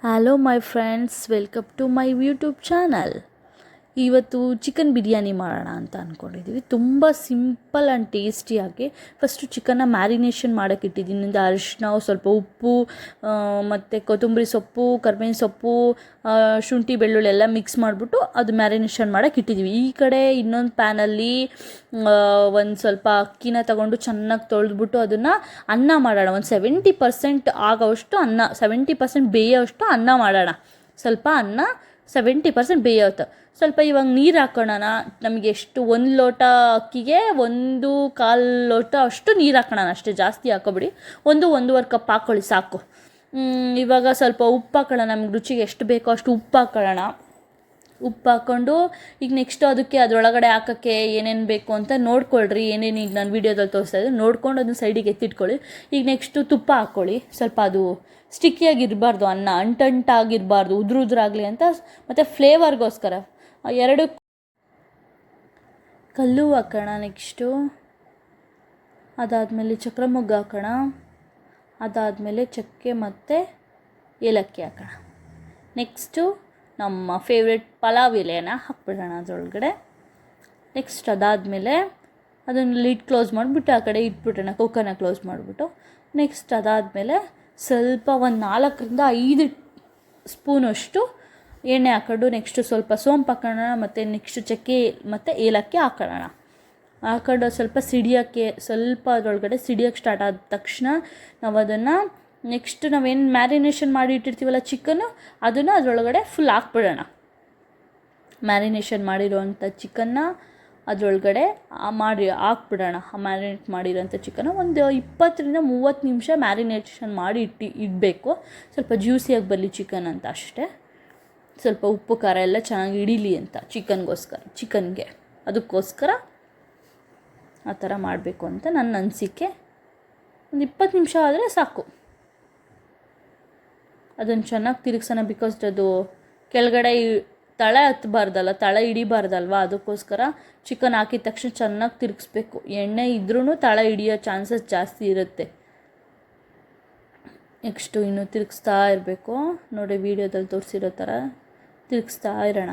Hello my friends, welcome to my YouTube channel. ಇವತ್ತು chicken biryani ಮಾಡೋಣ ಅಂತ ಅಂದ್ಕೊಂಡಿದ್ದೀವಿ. ತುಂಬ ಸಿಂಪಲ್ ಆ್ಯಂಡ್ ಟೇಸ್ಟಿಯಾಗಿ ಫಸ್ಟು ಚಿಕನ್ನ ಮ್ಯಾರಿನೇಷನ್ ಮಾಡೋಕ್ಕೆ ಇಟ್ಟಿದ್ದೀನಿ. ಅರಿಶಿನ, ಸ್ವಲ್ಪ ಉಪ್ಪು ಮತ್ತು ಕೊತ್ತಂಬರಿ ಸೊಪ್ಪು, ಕರಿಬೇವಿನ ಸೊಪ್ಪು, ಶುಂಠಿ ಬೆಳ್ಳುಳ್ಳಿ ಎಲ್ಲ ಮಿಕ್ಸ್ ಮಾಡಿಬಿಟ್ಟು ಅದು ಮ್ಯಾರಿನೇಷನ್ ಮಾಡೋಕ್ಕೆ ಇಟ್ಟಿದ್ದೀವಿ. ಈ ಕಡೆ ಇನ್ನೊಂದು ಪ್ಯಾನಲ್ಲಿ ಒಂದು ಸ್ವಲ್ಪ ಅಕ್ಕಿನ ತಗೊಂಡು ಚೆನ್ನಾಗಿ ತೊಳೆದ್ಬಿಟ್ಟು ಅದನ್ನು ಅನ್ನ ಮಾಡೋಣ. ಒಂದು 70% ಆಗೋವಷ್ಟು ಅನ್ನ, 70% ಬೇಯೋವಷ್ಟು ಅನ್ನ ಮಾಡೋಣ. ಸ್ವಲ್ಪ ಅನ್ನ 70% ಬೇಯೋತ್ತು. ಸ್ವಲ್ಪ ಇವಾಗ ನೀರು ಹಾಕೋಣ. ನಮಗೆ ಎಷ್ಟು 1 ಲೋಟ ಅಕ್ಕಿಗೆ 1.25 ಲೋಟ ಅಷ್ಟು ನೀರು ಹಾಕೋಣ. ಅಷ್ಟೇ, ಜಾಸ್ತಿ ಹಾಕೋಬಿಡಿ. 1-1.5 ಕಪ್ ಹಾಕ್ಕೊಳ್ಳಿ ಸಾಕು. ಇವಾಗ ಸ್ವಲ್ಪ ಉಪ್ಪು ಹಾಕೋಣ. ನಮ್ಗೆ ರುಚಿಗೆ ಎಷ್ಟು ಬೇಕೋ ಅಷ್ಟು ಉಪ್ಪು ಹಾಕೊಳ್ಳೋಣ. ಉಪ್ಪು ಹಾಕ್ಕೊಂಡು ಈಗ ನೆಕ್ಸ್ಟು ಅದಕ್ಕೆ ಅದರೊಳಗಡೆ ಹಾಕೋಕ್ಕೆ ಏನೇನು ಬೇಕು ಅಂತ ನೋಡ್ಕೊಳ್ರಿ. ಏನೇನು ಈಗ ನಾನು ವೀಡಿಯೋದಲ್ಲಿ ತೋರಿಸ್ತಾ ಇದ್ದೆ ನೋಡ್ಕೊಂಡು ಅದನ್ನ ಸೈಡಿಗೆ ಎತ್ತಿಟ್ಕೊಳ್ಳಿ. ಈಗ ನೆಕ್ಸ್ಟು ತುಪ್ಪ ಹಾಕ್ಕೊಳ್ಳಿ. ಸ್ವಲ್ಪ ಅದು ಸ್ಟಿಕ್ಕಿಯಾಗಿರಬಾರ್ದು, ಅನ್ನ ಅಂಟಂಟಾಗಿರಬಾರ್ದು, ಉದುರಾಗಲಿ ಅಂತ. ಮತ್ತು ಫ್ಲೇವರ್ಗೋಸ್ಕರ 2 ಕಲ್ಲು ಹಾಕೋಣ. ನೆಕ್ಸ್ಟು ಅದಾದಮೇಲೆ ಚಕ್ರ ಮೊಗ್ಗು ಹಾಕೋಣ. ಅದಾದಮೇಲೆ ಚಕ್ಕೆ ಮತ್ತು ಏಲಕ್ಕಿ ಹಾಕೋಣ. ನೆಕ್ಸ್ಟು ನಮ್ಮ ಫೇವ್ರೆಟ್ ಪಲಾವ್ ಎಲೆನ ಹಾಕ್ಬಿಡೋಣ ಅದರೊಳಗಡೆ. ನೆಕ್ಸ್ಟ್ ಅದಾದಮೇಲೆ ಅದನ್ನು ಲಿಡ್ ಕ್ಲೋಸ್ ಮಾಡಿಬಿಟ್ಟು ಆ ಕಡೆ ಇಟ್ಬಿಡೋಣ, ಕುಕ್ಕರ್ನ ಕ್ಲೋಸ್ ಮಾಡಿಬಿಟ್ಟು. ನೆಕ್ಸ್ಟ್ ಅದಾದಮೇಲೆ ಸ್ವಲ್ಪ ಒಂದು 4-5 ಸ್ಪೂನಷ್ಟು ಎಣ್ಣೆ ಹಾಕೊಂಡು ನೆಕ್ಸ್ಟು ಸ್ವಲ್ಪ ಸೋಂಪು ಹಾಕೋಣ. ಮತ್ತು ನೆಕ್ಸ್ಟು ಚಕ್ಕೆ ಮತ್ತು ಏಲಕ್ಕಿ ಹಾಕೋಣ. ಹಾಕೊಂಡು ಸ್ವಲ್ಪ ಸಿಡಿಯೋಕ್ಕೆ, ಸ್ವಲ್ಪ ಅದರೊಳಗಡೆ ಸಿಡಿಯೋಕ್ಕೆ ಸ್ಟಾರ್ಟ್ ಆದ ತಕ್ಷಣ ನಾವು ಅದನ್ನು ನೆಕ್ಸ್ಟ್ ನಾವೇನು ಮ್ಯಾರಿನೇಷನ್ ಮಾಡಿ ಇಟ್ಟಿರ್ತೀವಲ್ಲ ಚಿಕನ್ನು, ಅದನ್ನು ಅದರೊಳಗಡೆ ಫುಲ್ ಹಾಕ್ಬಿಡೋಣ. ಮ್ಯಾರಿನೇಷನ್ ಮಾಡಿರೋವಂಥ ಚಿಕನ್ನ ಅದರೊಳಗಡೆ ಹಾಕ್ಬಿಡೋಣ. ಮ್ಯಾರಿನೇಟ್ ಮಾಡಿರೋಂಥ ಚಿಕನ್ನ ಒಂದು 20-30 ನಿಮಿಷ ಮ್ಯಾರಿನೇಷನ್ ಮಾಡಿ ಇಡಬೇಕು. ಸ್ವಲ್ಪ ಜ್ಯೂಸಿಯಾಗಿ ಬರಲಿ ಚಿಕನ್ ಅಂತ ಅಷ್ಟೇ. ಸ್ವಲ್ಪ ಉಪ್ಪು ಖಾರ ಎಲ್ಲ ಚೆನ್ನಾಗಿ ಹಿಡೀಲಿ ಅಂತ ಚಿಕನ್ಗೆ ಅದಕ್ಕೋಸ್ಕರ ಆ ಥರ ಮಾಡಬೇಕು ಅಂತ ನನ್ನ ಅನಿಸಿಕೆ. ಒಂದು 20 ನಿಮಿಷ ಆದರೆ ಸಾಕು. ಅದನ್ನು ಚೆನ್ನಾಗಿ ತಿರುಗ್ಸೋಣ. ಬಿಕಾಸ್ ಅದು ಕೆಳಗಡೆ ತಳ ಹತ್ತಬಾರ್ದಲ್ಲ, ತಳ ಹಿಡಿಬಾರ್ದಲ್ವ, ಅದಕ್ಕೋಸ್ಕರ ಚಿಕನ್ ಹಾಕಿದ ತಕ್ಷಣ ಚೆನ್ನಾಗಿ ತಿರುಗಿಸ್ಬೇಕು. ಎಣ್ಣೆ ಇದ್ರೂ ತಳ ಹಿಡಿಯೋ ಚಾನ್ಸಸ್ ಜಾಸ್ತಿ ಇರುತ್ತೆ. ನೆಕ್ಸ್ಟು ಇನ್ನು ತಿರುಗಿಸ್ತಾ ಇರಬೇಕು. ನೋಡಿ ವೀಡಿಯೋದಲ್ಲಿ ತೋರಿಸಿರೋ ಥರ ತಿರುಗಿಸ್ತಾ ಇರೋಣ.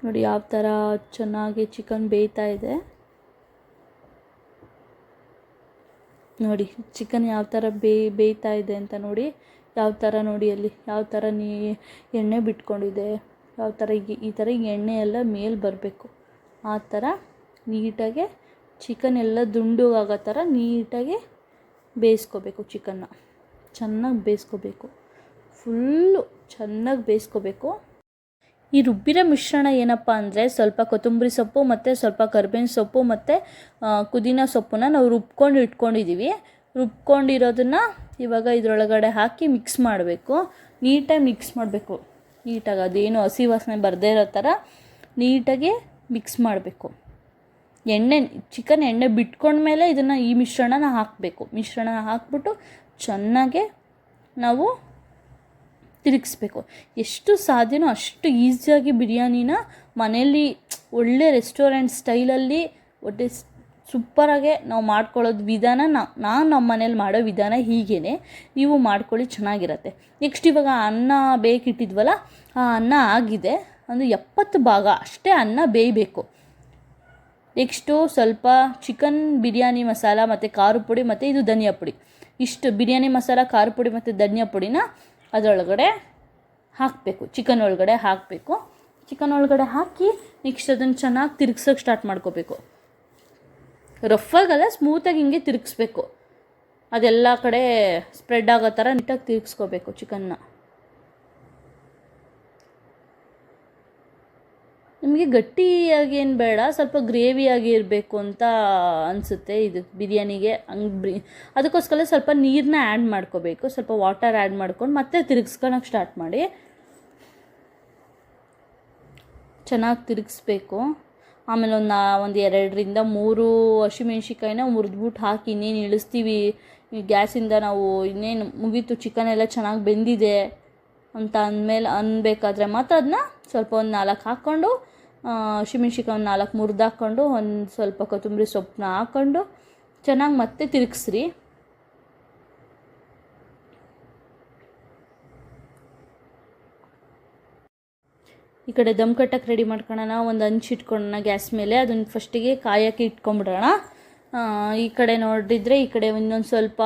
ನೋಡಿ ಯಾವ ಥರ ಚೆನ್ನಾಗಿ ಚಿಕನ್ ಬೇಯ್ತಾ ಇದೆ. ನೋಡಿ ಚಿಕನ್ ಯಾವ ಥರ ಬೇಯ್ತಾ ಇದೆ ಅಂತ ನೋಡಿ. ಯಾವ ಥರ ನೋಡಿ ಅಲ್ಲಿ ಯಾವ ಥರ ಎಣ್ಣೆ ಬಿಟ್ಕೊಂಡಿದೆ. ಯಾವ ಥರ ಈ ಥರ ಎಣ್ಣೆ ಎಲ್ಲ ಮೇಲೆ ಬರಬೇಕು. ಆ ಥರ ನೀಟಾಗಿ ಚಿಕನ್ ಎಲ್ಲ ದುಂಡುಗಾಗೋ ಥರ ನೀಟಾಗಿ ಬೇಯಿಸ್ಕೋಬೇಕು. ಚಿಕನ್ನ ಚೆನ್ನಾಗಿ ಬೇಯಿಸ್ಕೋಬೇಕು. ಫುಲ್ಲು ಚೆನ್ನಾಗಿ ಬೇಯಿಸ್ಕೋಬೇಕು. ಈ ರುಬ್ಬಿರೋ ಮಿಶ್ರಣ ಏನಪ್ಪ ಅಂದರೆ ಸ್ವಲ್ಪ ಕೊತ್ತಂಬರಿ ಸೊಪ್ಪು ಮತ್ತು ಸ್ವಲ್ಪ ಕರಿಬೇವಿನ ಸೊಪ್ಪು ಮತ್ತು ಪುದೀನ ಸೊಪ್ಪನ್ನ ನಾವು ರುಬ್ಕೊಂಡು ಇಟ್ಕೊಂಡಿದ್ದೀವಿ. ರುಬ್ಕೊಂಡಿರೋದನ್ನು ಇವಾಗ ಇದರೊಳಗಡೆ ಹಾಕಿ ಮಿಕ್ಸ್ ಮಾಡಬೇಕು. ನೀಟಾಗಿ ಮಿಕ್ಸ್ ಮಾಡಬೇಕು. ನೀಟಾಗಿ ಅದೇನು ಹಸಿ ವಾಸನೆ ಬರದೇ ಇರೋ ಥರ ನೀಟಾಗಿ ಮಿಕ್ಸ್ ಮಾಡಬೇಕು. ಚಿಕನ್ ಎಣ್ಣೆ ಬಿಟ್ಕೊಂಡ್ಮೇಲೆ ಇದನ್ನು ಈ ಮಿಶ್ರಣನ ಹಾಕಬೇಕು. ಮಿಶ್ರಣ ಹಾಕ್ಬಿಟ್ಟು ಚೆನ್ನಾಗೆ ನಾವು ತಿರುಗಿಸ್ಬೇಕು. ಎಷ್ಟು ಸಾಧ್ಯನೋ ಅಷ್ಟು ಈಸಿಯಾಗಿ ಬಿರಿಯಾನಿನ ಮನೆಯಲ್ಲಿ ಒಳ್ಳೆ ರೆಸ್ಟೋರೆಂಟ್ ಸ್ಟೈಲಲ್ಲಿ ಒಳ್ಳೆ ಸೂಪರಾಗೆ ನಾವು ಮಾಡ್ಕೊಳ್ಳೋದು ವಿಧಾನ ನಾನು ನಮ್ಮ ಮನೇಲಿ ಮಾಡೋ ವಿಧಾನ ಹೀಗೇ. ನೀವು ಮಾಡ್ಕೊಳ್ಳಿ, ಚೆನ್ನಾಗಿರುತ್ತೆ. ನೆಕ್ಸ್ಟ್ ಇವಾಗ ಅನ್ನ ಬೇಕಿಟ್ಟಿದ್ವಲ್ಲ, ಆ ಅನ್ನ ಆಗಿದೆ. ಒಂದು 70 ಭಾಗ ಅಷ್ಟೇ ಅನ್ನ ಬೇಯಬೇಕು. ನೆಕ್ಸ್ಟು ಸ್ವಲ್ಪ ಚಿಕನ್ ಬಿರಿಯಾನಿ ಮಸಾಲ ಮತ್ತು ಖಾರ ಪುಡಿ ಮತ್ತು ಇದು ಧನಿಯಾ ಪುಡಿ, ಇಷ್ಟು ಬಿರಿಯಾನಿ ಮಸಾಲ, ಖಾರ ಪುಡಿ ಮತ್ತು ಧನಿಯಾ ಪುಡಿನ ಅದರೊಳಗಡೆ ಹಾಕಬೇಕು. ಚಿಕನ್ ಒಳಗಡೆ ಹಾಕಬೇಕು. ಚಿಕನ್ ಒಳಗಡೆ ಹಾಕಿ ನೆಕ್ಸ್ಟ್ ಅದನ್ನು ಚೆನ್ನಾಗಿ ತಿರುಗ್ಸೋಕ್ಕೆ ಸ್ಟಾರ್ಟ್ ಮಾಡ್ಕೋಬೇಕು. ರಫಾಗಲ್ಲ, ಸ್ಮೂತಾಗಿ ಹಿಂಗೆ ತಿರುಗಿಸ್ಬೇಕು. ಅದೆಲ್ಲ ಕಡೆ ಸ್ಪ್ರೆಡ್ ಆಗೋ ಥರ ನೀಟಾಗಿ ತಿರುಗಿಸ್ಕೋಬೇಕು ಚಿಕನ್ನ. ನಿಮಗೆ ಗಟ್ಟಿಯಾಗಿ ಏನು ಬೇಡ, ಸ್ವಲ್ಪ ಗ್ರೇವಿಯಾಗಿ ಇರಬೇಕು ಅಂತ ಅನಿಸುತ್ತೆ ಇದು ಬಿರಿಯಾನಿಗೆ. ಅದಕ್ಕೋಸ್ಕರ ಸ್ವಲ್ಪ ನೀರನ್ನ ಆ್ಯಡ್ ಮಾಡ್ಕೋಬೇಕು. ಸ್ವಲ್ಪ ವಾಟರ್ ಆ್ಯಡ್ ಮಾಡ್ಕೊಂಡು ಮತ್ತೆ ತಿರುಗಿಸ್ಕೊಳಕ್ಕೆ ಸ್ಟಾರ್ಟ್ ಮಾಡಿ. ಚೆನ್ನಾಗಿ ತಿರುಗಿಸ್ಬೇಕು. ಆಮೇಲೆ ಒಂದು 2-3 ಹಸಿಮೆಣ್ಸಿಕಾಯಿನ ಮುರಿದ್ಬಿಟ್ಟು ಹಾಕಿ ಇನ್ನೇನು ಇಳಿಸ್ತೀವಿ ಗ್ಯಾಸಿಂದ. ನಾವು ಇನ್ನೇನು ಮುಗೀತು, ಚಿಕನ್ ಎಲ್ಲ ಚೆನ್ನಾಗಿ ಬೆಂದಿದೆ ಅಂತ ಅಂದಮೇಲೆ ಅನ್ಬೇಕಾದ್ರೆ ಮಾತ್ರ ಅದನ್ನ ಸ್ವಲ್ಪ ಒಂದು 4 ಹಾಕ್ಕೊಂಡು ಹಸಿಮೆಣ್ಸಿಕಾಯಿ ಒಂದು 4 ಮುರಿದು ಹಾಕ್ಕೊಂಡು ಒಂದು ಸ್ವಲ್ಪ ಕೊತ್ತಂಬರಿ ಸೊಪ್ಪನ್ನ ಹಾಕ್ಕೊಂಡು ಚೆನ್ನಾಗಿ ಮತ್ತೆ ತಿರುಗಿಸ್ರಿ. ಈ ಕಡೆ ದಮ್ ಕಟ್ಟಕ್ಕೆ ರೆಡಿ ಮಾಡ್ಕೊಳ್ಳೋಣ. ಒಂದು ಹಂಚು ಇಟ್ಕೊಳ್ಳೋಣ ಗ್ಯಾಸ್ ಮೇಲೆ. ಅದನ್ನು ಫಸ್ಟಿಗೆ ಕಾಯಕ್ಕೆ ಇಟ್ಕೊಂಬಿಡೋಣ. ಈ ಕಡೆ ನೋಡಿದರೆ ಈ ಕಡೆ ಇನ್ನೊಂದು ಸ್ವಲ್ಪ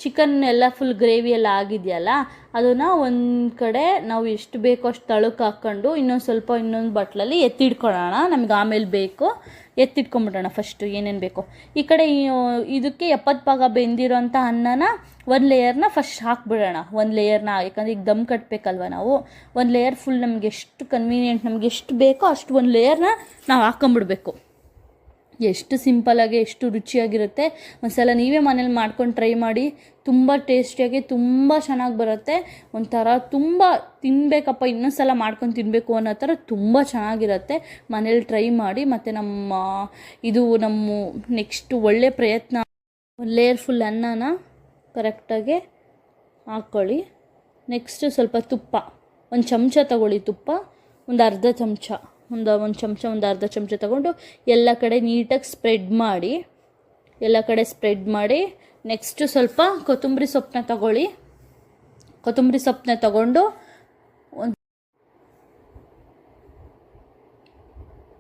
ಚಿಕನ್ ಎಲ್ಲ ಫುಲ್ ಗ್ರೇವಿ ಎಲ್ಲ ಆಗಿದೆಯಲ್ಲ, ಅದನ್ನು ಒಂದು ಕಡೆ ನಾವು ಎಷ್ಟು ಬೇಕೋ ಅಷ್ಟು ತಳಕ್ಕೆ ಹಾಕ್ಕೊಂಡು ಇನ್ನೊಂದು ಬಟ್ಲಲ್ಲಿ ಎತ್ತಿಟ್ಕೊಳ್ಳೋಣ. ನಮ್ಗೆ ಆಮೇಲೆ ಬೇಕು, ಎತ್ತಿಟ್ಕೊಂಬಿಡೋಣ ಫಸ್ಟು ಏನೇನು ಬೇಕೋ. ಈ ಕಡೆ ಇದಕ್ಕೆ 70 ಭಾಗ ಬೆಂದಿರೋಂಥ ಅನ್ನನ ಒಂದು ಲೇಯರ್ನ ಫಸ್ಟ್ ಹಾಕ್ಬಿಡೋಣ. ಒಂದು ಲೇಯರ್ನ, ಯಾಕಂದರೆ ಈಗ ದಮ್ ಕಟ್ಟಬೇಕಲ್ವ ನಾವು. ಒಂದು ಲೇಯರ್ ಫುಲ್ ನಮಗೆ ಎಷ್ಟು ಕನ್ವೀನಿಯೆಂಟ್, ನಮಗೆ ಎಷ್ಟು ಬೇಕೋ ಅಷ್ಟು ಒಂದು ಲೇಯರ್ನ ನಾವು ಹಾಕ್ಕೊಂಬಿಡ್ಬೇಕು. ಎಷ್ಟು ಸಿಂಪಲ್ಲಾಗಿ ಎಷ್ಟು ರುಚಿಯಾಗಿರುತ್ತೆ. ಒಂದ್ಸಲ ನೀವೇ ಮನೇಲಿ ಮಾಡ್ಕೊಂಡು ಟ್ರೈ ಮಾಡಿ. ತುಂಬ ಟೇಸ್ಟಿಯಾಗಿ ತುಂಬ ಚೆನ್ನಾಗಿ ಬರುತ್ತೆ. ಒಂಥರ ತುಂಬ ತಿನ್ನಬೇಕಪ್ಪ, ಇನ್ನೊಂದು ಸಲ ಮಾಡ್ಕೊಂಡು ತಿನ್ನಬೇಕು ಅನ್ನೋ ಥರ ತುಂಬ ಚೆನ್ನಾಗಿರುತ್ತೆ. ಮನೇಲಿ ಟ್ರೈ ಮಾಡಿ. ಮತ್ತು ನಮ್ಮ ನೆಕ್ಸ್ಟ್ ಒಳ್ಳೆ ಪ್ರಯತ್ನ. ಒಂದು ಲೇಯರ್ ಫುಲ್ ಅನ್ನನ ಕರೆಕ್ಟಾಗಿ ಹಾಕ್ಕೊಳ್ಳಿ. ನೆಕ್ಸ್ಟು ಸ್ವಲ್ಪ ತುಪ್ಪ, ಒಂದು ಚಮಚ ತಗೊಳ್ಳಿ. ತುಪ್ಪ ಒಂದು ಅರ್ಧ ಚಮಚ, ಒಂದು ಅರ್ಧ ಚಮಚ ತಗೊಂಡು ಎಲ್ಲ ಕಡೆ ನೀಟಾಗಿ ಸ್ಪ್ರೆಡ್ ಮಾಡಿ. ನೆಕ್ಸ್ಟು ಸ್ವಲ್ಪ ಕೊತ್ತಂಬರಿ ಸೊಪ್ಪನ್ನ ತಗೊಳ್ಳಿ. ಕೊತ್ತಂಬರಿ ಸೊಪ್ಪನ್ನ ತಗೊಂಡು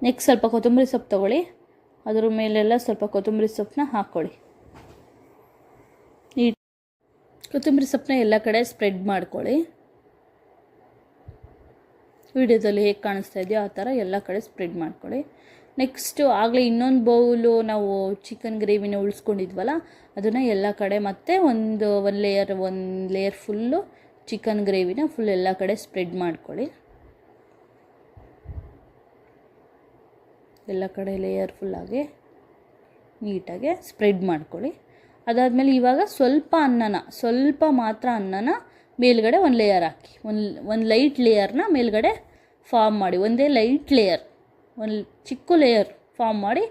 ನೆಕ್ಸ್ಟ್ ಸ್ವಲ್ಪ ಕೊತ್ತಂಬರಿ ಸೊಪ್ಪು ತಗೊಳ್ಳಿ. ಅದ್ರ ಮೇಲೆಲ್ಲ ಸ್ವಲ್ಪ ಕೊತ್ತಂಬರಿ ಸೊಪ್ಪನ್ನ ಹಾಕ್ಕೊಳ್ಳಿ. ಕೊತ್ತಂಬರಿ ಸೊಪ್ಪನ್ನ ಎಲ್ಲ ಕಡೆ ಸ್ಪ್ರೆಡ್ ಮಾಡ್ಕೊಳ್ಳಿ. ವಿಡಿಯೋದಲ್ಲಿ ಹೇಗೆ ಕಾಣಿಸ್ತಾ ಇದೆಯೋ ಆ ಥರ ಎಲ್ಲ ಕಡೆ ಸ್ಪ್ರೆಡ್ ಮಾಡ್ಕೊಳ್ಳಿ. ನೆಕ್ಸ್ಟು ಆಗಲೇ ಇನ್ನೊಂದು ಬೌಲು ನಾವು ಚಿಕನ್ ಗ್ರೇವಿನ ಉಳಿಸ್ಕೊಂಡಿದ್ವಲ್ಲ, ಅದನ್ನು ಎಲ್ಲ ಕಡೆ ಮತ್ತೆ ಒಂದು ಲೇಯರ್ ಫುಲ್ಲು ಚಿಕನ್ ಗ್ರೇವಿನ ಫುಲ್ ಎಲ್ಲ ಕಡೆ ಸ್ಪ್ರೆಡ್ ಮಾಡ್ಕೊಳ್ಳಿ. ಎಲ್ಲ ಕಡೆ ಲೇಯರ್ ಫುಲ್ಲಾಗಿ ನೀಟಾಗಿ ಸ್ಪ್ರೆಡ್ ಮಾಡ್ಕೊಳ್ಳಿ. ಅದಾದಮೇಲೆ ಇವಾಗ ಸ್ವಲ್ಪ ಮಾತ್ರ ಅನ್ನನ ಮೇಲ್ಗಡೆ ಒಂದು ಲೇಯರ್ ಹಾಕಿ, ಒಂದು ಲೈಟ್ ಲೇಯರ್ನ ಮೇಲ್ಗಡೆ ಫಾರ್ಮ್ ಮಾಡಿ. ಒಂದೇ ಲೈಟ್ ಲೇಯರ್, ಒಂದು ಚಿಕ್ಕ ಲೇಯರ್ ಫಾರ್ಮ್ ಮಾಡಿ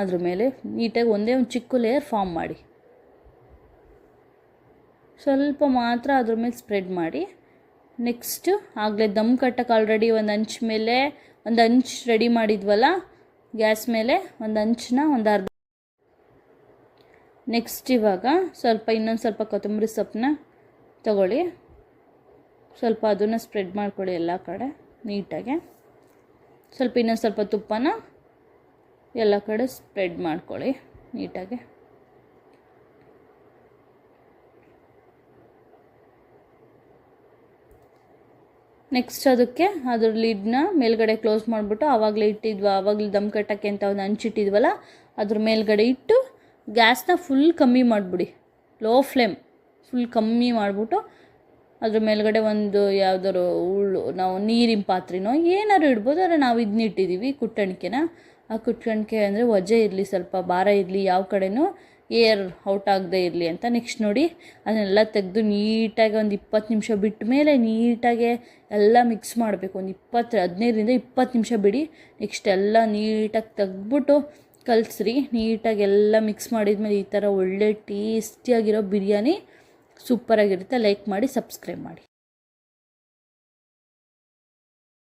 ಅದ್ರ ಮೇಲೆ ನೀಟಾಗಿ ಒಂದು ಚಿಕ್ಕ ಲೇಯರ್ ಫಾರ್ಮ್ ಮಾಡಿ. ಸ್ವಲ್ಪ ಮಾತ್ರ ಅದ್ರ ಮೇಲೆ ಸ್ಪ್ರೆಡ್ ಮಾಡಿ. ನೆಕ್ಸ್ಟು ಆಗಲೇ ದಮ್ ಕಟ್ಟಕ್ಕೆ ಆಲ್ರೆಡಿ ಒಂದು ಹಂಚು ರೆಡಿ ಮಾಡಿದ್ವಲ್ಲ ಗ್ಯಾಸ್ ಮೇಲೆ, ಒಂದು ಹಂಚನ್ನ ಒಂದು ಅರ್ಧ. ನೆಕ್ಸ್ಟ್ ಇವಾಗ ಇನ್ನೊಂದು ಸ್ವಲ್ಪ ಕೊತ್ತಂಬರಿ ಸೊಪ್ಪನ್ನ ತಗೊಳ್ಳಿ. ಸ್ವಲ್ಪ ಅದನ್ನು ಸ್ಪ್ರೆಡ್ ಮಾಡ್ಕೊಳ್ಳಿ ಎಲ್ಲ ಕಡೆ ನೀಟಾಗೆ. ಇನ್ನೊಂದು ಸ್ವಲ್ಪ ತುಪ್ಪನ ಎಲ್ಲ ಕಡೆ ಸ್ಪ್ರೆಡ್ ಮಾಡ್ಕೊಳ್ಳಿ ನೀಟಾಗೆ. ನೆಕ್ಸ್ಟ್ ಅದಕ್ಕೆ ಅದ್ರ ಲಿಡ್ನ ಮೇಲ್ಗಡೆ ಕ್ಲೋಸ್ ಮಾಡಿಬಿಟ್ಟು ಆವಾಗಲೇ ದಮ್ ಕಟ್ಟಕ್ಕೆ ಅಂತ ಒಂದು ಹಂಚಿಟ್ಟಿದ್ವಲ್ಲ ಅದ್ರ ಮೇಲ್ಗಡೆ ಇಟ್ಟು ಗ್ಯಾಸ್ನ ಫುಲ್ ಕಮ್ಮಿ ಮಾಡಿಬಿಡಿ. ಲೋ ಫ್ಲೇಮ್ ಫುಲ್ ಕಮ್ಮಿ ಮಾಡಿಬಿಟ್ಟು ಅದ್ರ ಮೇಲ್ಗಡೆ ಒಂದು ಯಾವುದಾದ್ರು ನಾವು ನೀರಿನ ಪಾತ್ರೆನೋ ಏನಾದ್ರು ಇಡ್ಬೋದು. ಆದರೆ ನಾವು ಇದನ್ನ ಇಟ್ಟಿದ್ದೀವಿ, ಕುಟ್ಟಣಿಕೆನ. ಆ ಕುಟ್ಟಣಿಕೆ ಅಂದರೆ ವಜೆ ಇರಲಿ, ಸ್ವಲ್ಪ ಭಾರ ಇರಲಿ, ಯಾವ ಕಡೆನೂ ಏರ್ ಔಟ್ ಆಗದೆ ಇರಲಿ ಅಂತ. ನೆಕ್ಸ್ಟ್ ನೋಡಿ ಅದನ್ನೆಲ್ಲ ತೆಗೆದು ನೀಟಾಗಿ ಒಂದು 20 ನಿಮಿಷ ಬಿಟ್ಟ ಮೇಲೆ ನೀಟಾಗೆ ಎಲ್ಲ ಮಿಕ್ಸ್ ಮಾಡಬೇಕು. ಒಂದು 15-20 ನಿಮಿಷ ಬಿಡಿ. ನೆಕ್ಸ್ಟ್ ಎಲ್ಲ ನೀಟಾಗಿ ತೆಗೆದ್ಬಿಟ್ಟು ಕಲಸ್ರಿ. ನೀಟಾಗಿ ಎಲ್ಲ ಮಿಕ್ಸ್ ಮಾಡಿದ್ಮೇಲೆ ಈ ಥರ ಒಳ್ಳೆ ಟೇಸ್ಟಿಯಾಗಿರೋ ಬಿರಿಯಾನಿ ಸೂಪರಾಗಿರುತ್ತೆ. ಲೈಕ್ ಮಾಡಿ, ಸಬ್ಸ್ಕ್ರೈಬ್ ಮಾಡಿ.